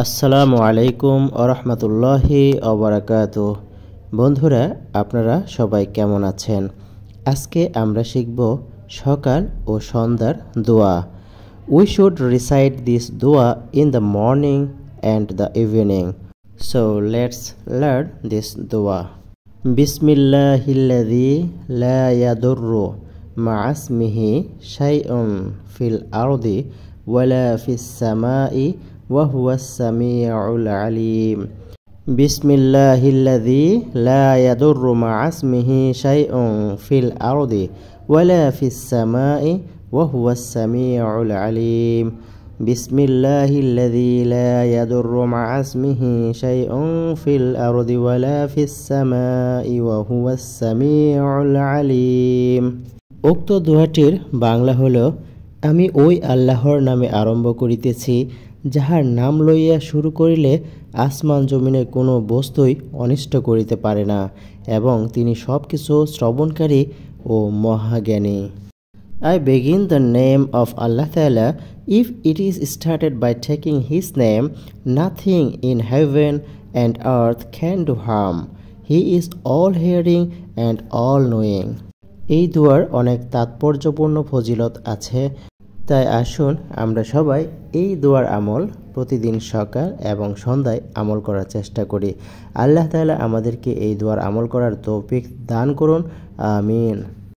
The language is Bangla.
আসসালামু আলাইকুম ওরহমতুল্লাহি ওবারাকাতুহ। বন্ধুরা, আপনারা সবাই কেমন আছেন? আজকে আমরা শিখব সকাল ও সন্ধ্যার দোয়া। উই শুড রিসাইট দিস দোয়া in the morning and the evening. So let's learn this দোয়া। বিসমিল্লাহিল্লাযী লা ইয়াদুররু মা ইসমিহি শাইউন ফিল আরদি ওয়ালা ফিস সামাই وهو السميع العليم. بسم الله الذي لا يضر مع اسمه شيء في الأرض ولا في السماء وهو السميع العليم. بسم الله الذي لا يضر مع اسمه شيء في الأرض ولا في السماء وهو السميع العليم. উক্ত দোয়াটির বাংলা হলো, আমি ওই আল্লাহর নামে আরম্ভ করিতেছি যাহার নাম লইয়া শুরু করিলে আসমান জমিনে কোনো বস্তুই অনিষ্ট করিতে পারে না, এবং তিনি সব কিছু শ্রবণকারী ও মহাজ্ঞানী। I begin the name of Allah Ta'ala. If it is started by taking His name, nothing in heaven and earth can do harm. He is all hearing and all knowing. এই দুয়ার অনেক তাৎপর্যপূর্ণ ফজিলত আছে, তাই আসুন আমরা সবাই এই দোয়ার আমল প্রতিদিন সকাল এবং সন্ধ্যায় আমল করার চেষ্টা করি। আল্লাহ তাআলা আমাদেরকে এই দোয়ার আমল করার তৌফিক দান করুন। আমিন।